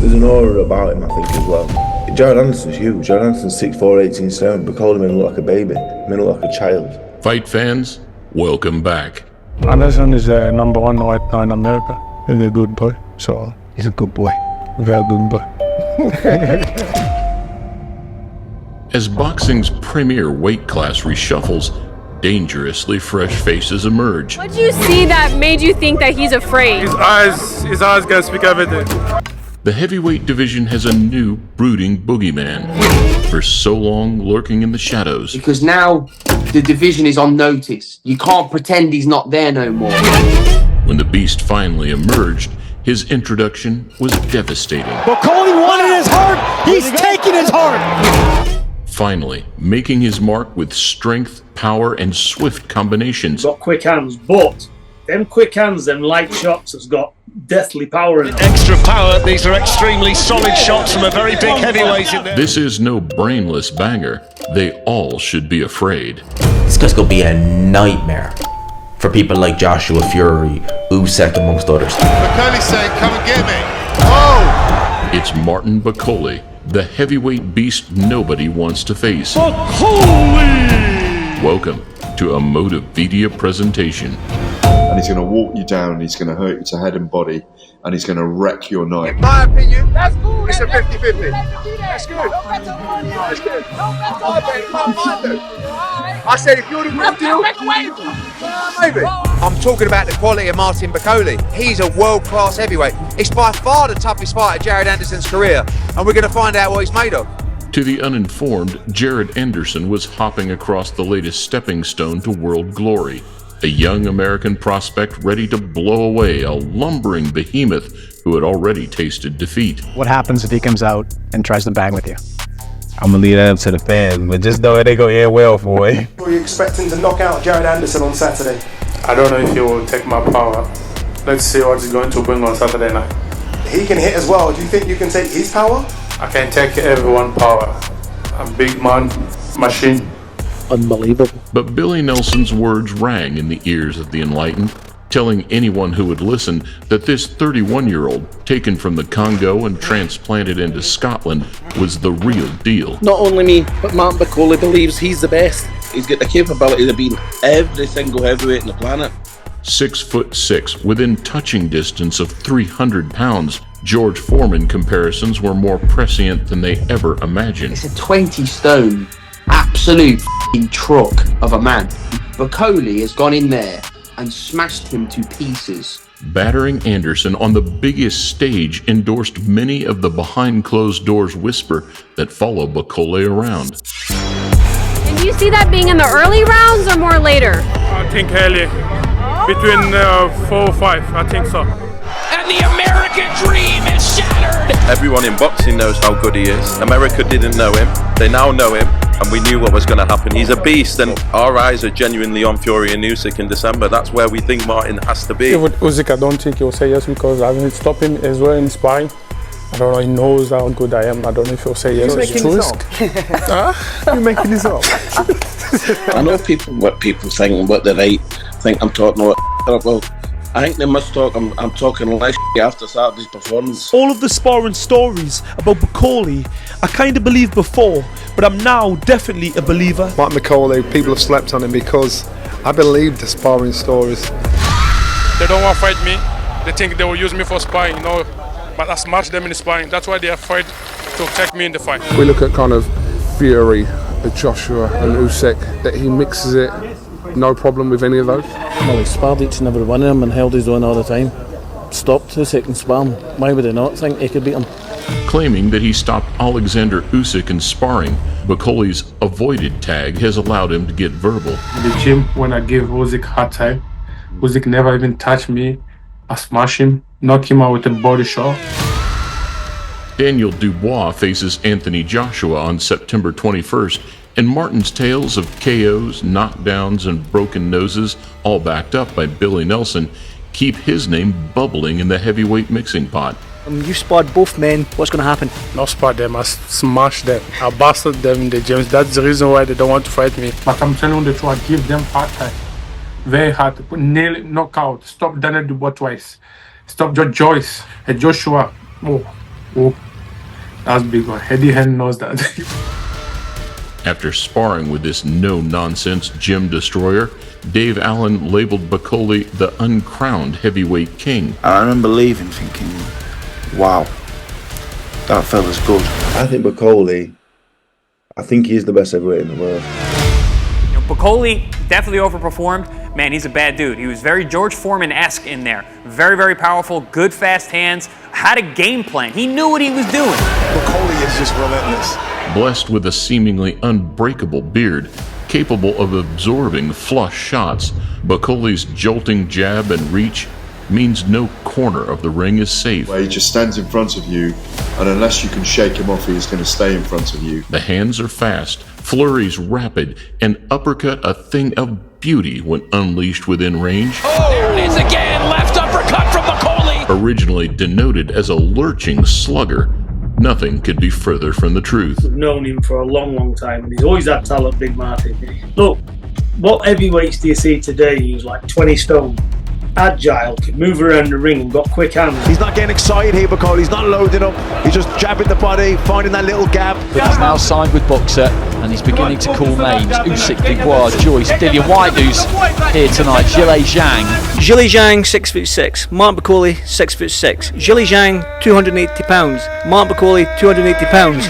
There's an aura about him, I think, as well. Jared Anderson's huge. Jared Anderson's 6'4", 18 stone. Bakole made him look like a baby. Made him look like a child. Fight fans, welcome back. Anderson is the number one right now in America. He's a good boy. So he's a good boy. Very good boy. As boxing's premier weight class reshuffles, dangerously fresh faces emerge. What did you see that made you think that he's afraid? His eyes gotta speak everything. The heavyweight division has a new brooding boogeyman, for so long lurking in the shadows. Because now the division is on notice. You can't pretend he's not there no more. When the beast finally emerged, his introduction was devastating. Bakole wanted his heart. He's taking his heart. Finally, making his mark with strength, power, and swift combinations. Got quick hands, but them quick hands, them light shots has got deathly power in them. Extra power. These are extremely solid shots from a very big heavyweight in there. This is no brainless banger. They all should be afraid. This guy's gonna be a nightmare for people like Joshua, Fury, Usyk, amongst others. Bakole's saying, come and get me. Oh! It's Martin Bakole, the heavyweight beast nobody wants to face. Bakole! Welcome to a Motivedia presentation. And he's going to walk you down, he's going to hurt you to head and body, and he's going to wreck your night. In my opinion, that's cool. It's a 50-50. That's good. That's good. I said if you're the real deal, maybe. I'm talking about the quality of Martin Bakole. He's a world-class heavyweight. It's by far the toughest fight of Jared Anderson's career, and we're going to find out what he's made of. To the uninformed, Jared Anderson was hopping across the latest stepping stone to world glory. A young American prospect ready to blow away a lumbering behemoth who had already tasted defeat. What happens if he comes out and tries to bang with you? I'm gonna leave that up to the fans, but just know they go in well for it. Were you expecting to knock out Jared Anderson on Saturday? I don't know if he will take my power. Let's see what he's going to bring on Saturday night. He can hit as well. Do you think you can take his power? I can take everyone's power. I'm a big man, machine. Unbelievable. But Billy Nelson's words rang in the ears of the enlightened, telling anyone who would listen that this 31-year-old, taken from the Congo and transplanted into Scotland, was the real deal. Not only me, but Martin Bakole believes he's the best. He's got the capability of beating every single heavyweight on the planet. 6'6", within touching distance of 300 pounds, George Foreman comparisons were more prescient than they ever imagined. It's a 20-stone, absolute truck of a man. Bakole has gone in there and smashed him to pieces. Battering Anderson on the biggest stage endorsed many of the behind-closed-doors whisper that follow Bakole around. And do you see that being in the early rounds or more later? I think early. Between 4 or 5, I think so. And the American dream is shattered. Everyone in boxing knows how good he is. America didn't know him. They now know him, and we knew what was going to happen. He's a beast, and our eyes are genuinely on Fury and Usyk in December. That's where we think Martin has to be. With Usyk, I don't think he'll say yes because I haven't stopped him as well in sparring. I don't know, he knows how good I am. I don't know if he'll say yes. You're making this up. You're making this up. I know what people think, what they think I'm talking about. Well, I think they must talk. I'm talking less after Saturday's performance. All of the sparring stories about Bakole, I kind of believed before, but I'm now definitely a believer. Martin Bakole, people have slept on him because I believe the sparring stories. They don't want to fight me. They think they will use me for sparring, but I smash them in sparring. That's why they are afraid to take me in the fight. We look at kind of Fury, Joshua and Usyk, that he mixes it, no problem with any of those. Well, he sparred each and every one of them and held his own all the time. Stopped 2 seconds sparring. Why would he not think he could beat him? Claiming that he stopped Alexander Usyk in sparring, Bakole's avoided tag has allowed him to get verbal. In the gym, when I give Usyk hard time, Usyk never even touched me. I smash him, knock him out with a body shot. Daniel Dubois faces Anthony Joshua on September 21st, and Martin's tales of KOs, knockdowns, and broken noses, all backed up by Billy Nelson, keep his name bubbling in the heavyweight mixing pot. You sparred both men, what's going to happen? Not spar them, I smashed them. I bastard them in the gyms. That's the reason why they don't want to fight me. But I'm telling you the truth, I give them hard time. Very hard. Nail it, knockout. Stop Daniel Dubois twice. Stop George Joyce and Joshua. Oh, Oh, that's big one. Eddie Hearn knows that. After sparring with this no-nonsense gym destroyer, Dave Allen labeled Bakole the uncrowned heavyweight king. I remember leaving thinking, wow, that fella's good. I think Bakole, I think he's the best heavyweight in the world. You know, Bakole definitely overperformed. Man, he's a bad dude. He was very George Foreman-esque in there. Very, very powerful, good fast hands, had a game plan. He knew what he was doing. Bakole is just relentless. Blessed with a seemingly unbreakable beard, capable of absorbing flush shots, Bakole's jolting jab and reach means no corner of the ring is safe. Where he just stands in front of you, and unless you can shake him off, he's going to stay in front of you. The hands are fast, flurries rapid, and uppercut a thing of beauty when unleashed within range. Oh, there it is again, left uppercut from Bakole. Originally denoted as a lurching slugger, nothing could be further from the truth. We've known him for a long, long time, and he's always had talent, Big Martin. Look, what heavyweights do you see today? He was like 20 stone. Agile, could move around the ring and got quick hands. He's not getting excited here, Bakole. He's not loading up. He's just jabbing the body, finding that little gap. But he's now signed with Boxer, and he's beginning to call names. Usyk, Dubois, Joyce, Dillian White, who's here tonight. Zhilei, Zhang. Zhilei Zhang, 6'6". Martin Bakole, 6'6". Zhilei Zhang, 280 pounds. Martin Bakole, 280 pounds.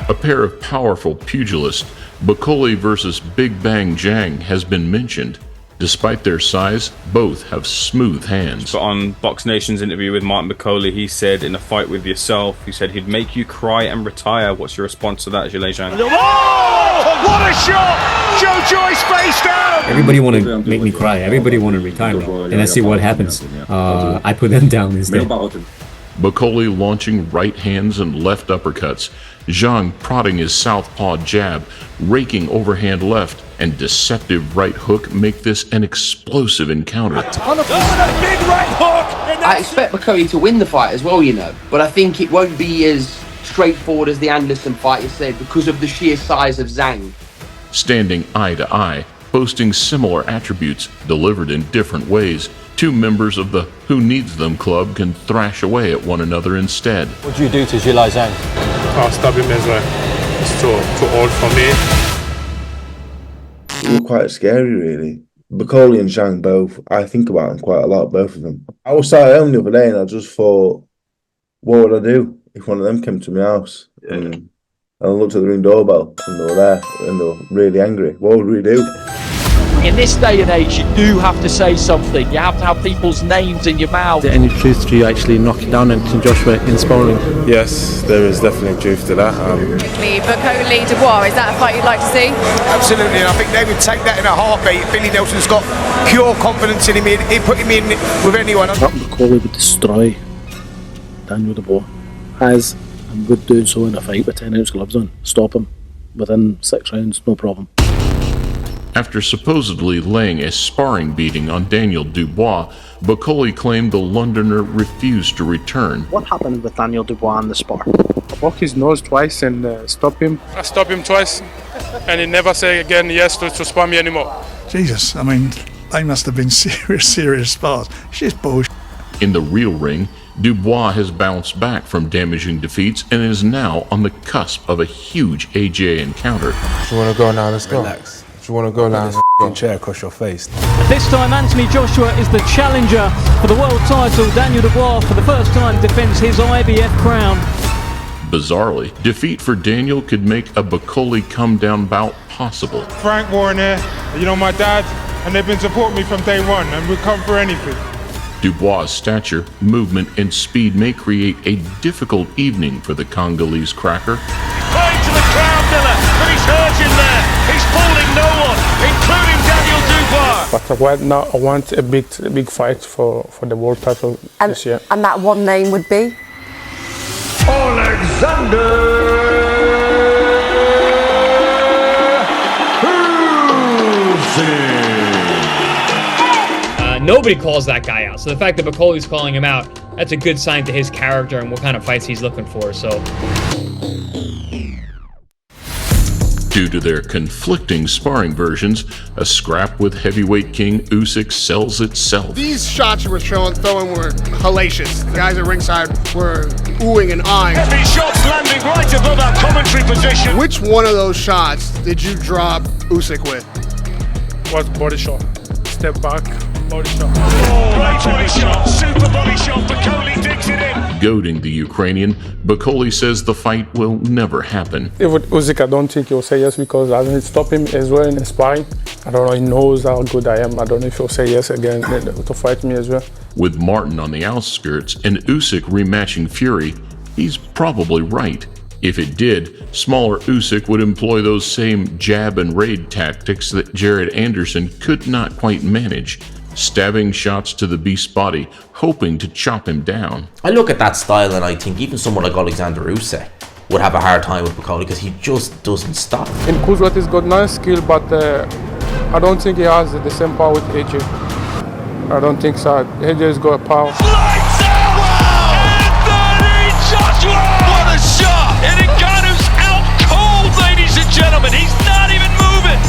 A pair of powerful pugilists, Bakole versus Big Bang Zhang, has been mentioned. Despite their size, both have smooth hands. But on Box Nation's interview with Martin Bakole, he said in a fight with yourself, he said he'd make you cry and retire. What's your response to that, Zhilei Zhang? Oh, what a shot! Joe Joyce face down! Everybody want to make me cry. Everybody want to retire me. And let's see what happens. I put them down instead. Bakole launching right hands and left uppercuts, Zhang prodding his southpaw jab, raking overhand left, and deceptive right hook make this an explosive encounter. A big right hook! I expect Bakole to win the fight as well, you know, but I think it won't be as straightforward as the Anderson fight, you said, because of the sheer size of Zhang. Standing eye to eye, boasting similar attributes, delivered in different ways, two members of the Who Needs Them club can thrash away at one another instead. What do you do to Zhilei Zhang? I'll stab him as well. It's too old for me. They were quite scary, really. Bakole and Zhang both, I think about them quite a lot, both of them. I was sat at home the other day and I just thought, what would I do if one of them came to my house? And I looked at the ring doorbell and they were there and they were really angry. What would we do? In this day and age, you do have to say something. You have to have people's names in your mouth. Is there any truth to you actually knocking down Anthony Joshua in sparring? Yes, there is definitely truth to that. Bakole, Dubois, is that a fight you'd like to see? Absolutely, and I think they would take that in a heartbeat. Billy Nelson's got pure confidence in him. He'd put him in with anyone. Bakole would destroy Daniel Dubois, and would do so in a fight with 10-ounce gloves on. Stop him within 6 rounds, no problem. After supposedly laying a sparring beating on Daniel Dubois, Bakole claimed the Londoner refused to return. What happened with Daniel Dubois in the spar? I broke his nose twice and stopped him. I stopped him twice and he never said again yes to spar me anymore. Jesus, I mean, they must have been serious spars. It's just bullshit. In the real ring, Dubois has bounced back from damaging defeats and is now on the cusp of a huge AJ encounter. You want to go now? Let's go. Relax. You want to go now? Chair across your face. This time, Anthony Joshua is the challenger for the world title. Daniel Dubois, for the first time, defends his IBF crown. Bizarrely, defeat for Daniel could make a Bakole come-down bout possible. Frank Warren here, you know my dad, and they've been supporting me from day one, and we'll come for anything. Dubois' stature, movement, and speed may create a difficult evening for the Congolese cracker. Going to the crown pillar, but he's hurting there. He's fooling no one, including Daniel Dubois. But right now I want a big fight for the world title this year. And that one name would be? Nobody calls that guy out. So the fact that Bakole's calling him out, that's a good sign to his character and what kind of fights he's looking for. So Due to their conflicting sparring versions, a scrap with heavyweight king Usyk sells itself. These shots you were throwing were hellacious. The guys at ringside were oohing and eyeing. Heavy shots landing right above our commentary position. Which one of those shots did you drop Usyk with? Was body shot. Step back, body shot. Great body shot, super body shot. Bakole digs it in. Goading the Ukrainian, Bakole says the fight will never happen. If with Usyk, I don't think he'll say yes because I didn't stop him as well in sparring. I don't know, he knows how good I am. I don't know if he'll say yes again to fight me as well. With Martin on the outskirts and Usyk rematching Fury, he's probably right. If it did, smaller Usyk would employ those same jab and raid tactics that Jared Anderson could not quite manage, stabbing shots to the beast's body, hoping to chop him down. I look at that style and I think even someone like Alexander Usyk would have a hard time with Bakole because he just doesn't stop. In Kuzwat, he's got nice skill, but I don't think he has the same power with AJ. I don't think so. AJ's got power. Anthony Joshua! What a shot! And Ngannou's out cold, ladies and gentlemen. He's not even moving.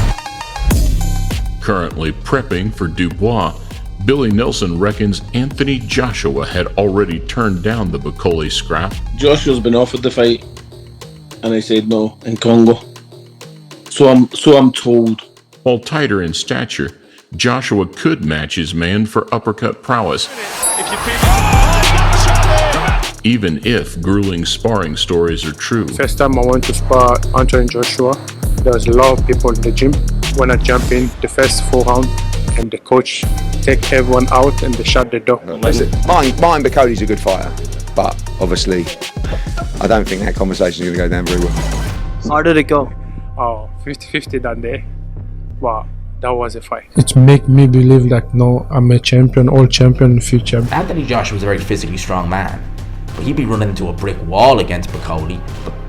Currently prepping for Dubois, Billy Nelson reckons Anthony Joshua had already turned down the Bakole scrap. Joshua's been offered the fight, and I said no in Congo. So I'm told. While tighter in stature, Joshua could match his man for uppercut prowess, even if grueling sparring stories are true. First time I went to spar Anthony Joshua, there was a lot of people in the gym. When I jump in, the first 4 rounds, and the coach take everyone out and they shut the door. Listen, Martin Bakole's a good fighter, but obviously I don't think that conversation is going to go down very well. How did it go? Oh, 50-50 that day. Wow, that was a fight. It make me believe that no, I'm a champion, all champion in the future. Anthony Joshua was a very physically strong man, but he'd be running into a brick wall against Bakole.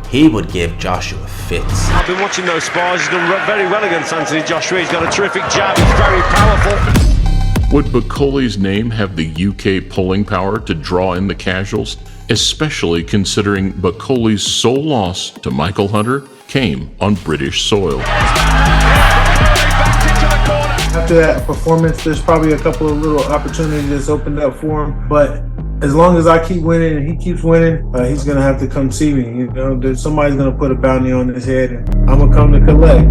He would give Joshua fits. I've been watching those spars. He's done very well against Anthony Joshua. He's got a terrific jab. He's very powerful. Would Bakole's name have the UK pulling power to draw in the casuals, especially considering Bakole's sole loss to Michael Hunter came on British soil? After that performance, there's probably a couple of little opportunities that's opened up for him, but as long as I keep winning and he keeps winning, he's gonna have to come see me. You know, somebody's gonna put a bounty on his head, and I'm gonna come to collect.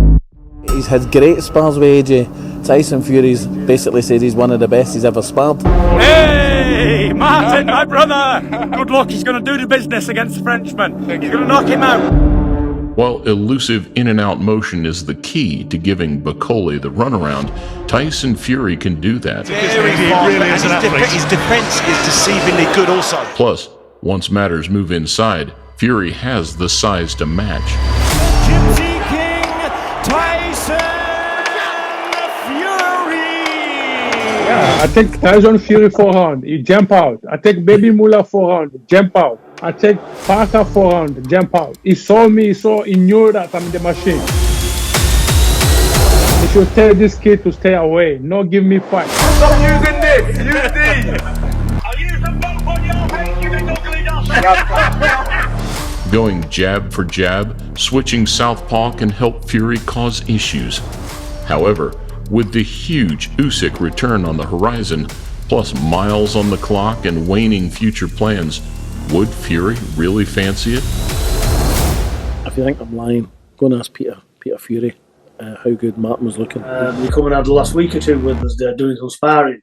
He's had great spars with AJ. Tyson Fury's basically said he's one of the best he's ever sparred. Hey, Martin, my brother! Good luck, he's gonna do the business against the Frenchman. He's gonna knock him out. While elusive in-and-out motion is the key to giving Bakole the runaround, Tyson Fury can do that. His defense is deceivingly good also. Plus, once matters move inside, Fury has the size to match. Gypsy King Tyson Fury! Yeah, I take Tyson Fury 4 rounds, he jump out. I take Baby Moolah 4 rounds, jump out. I take Parker 4 rounds, jump out. He saw me, he knew that I'm the machine. You should tell this kid to stay away, not give me fight. Stop using this, use these! I'll use them both on your head, you big ugly dog. Going jab for jab, switching southpaw can help Fury cause issues. However, with the huge Usyk return on the horizon, plus miles on the clock and waning future plans, would Fury really fancy it? If you think I'm lying, go and ask Peter Fury how good Martin was looking. He coming out the last week or two with us doing some sparring,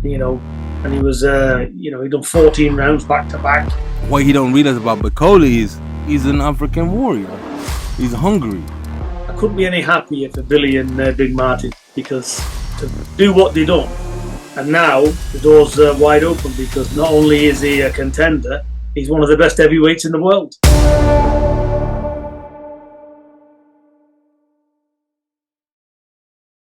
you know, and he was, he'd done 14 rounds back to back. What he don't realize about Bakole is he's an African warrior. He's hungry. I couldn't be any happier for Billy and Big Martin, because to do what they done, and now the door's wide open, because not only is he a contender, he's one of the best heavyweights in the world.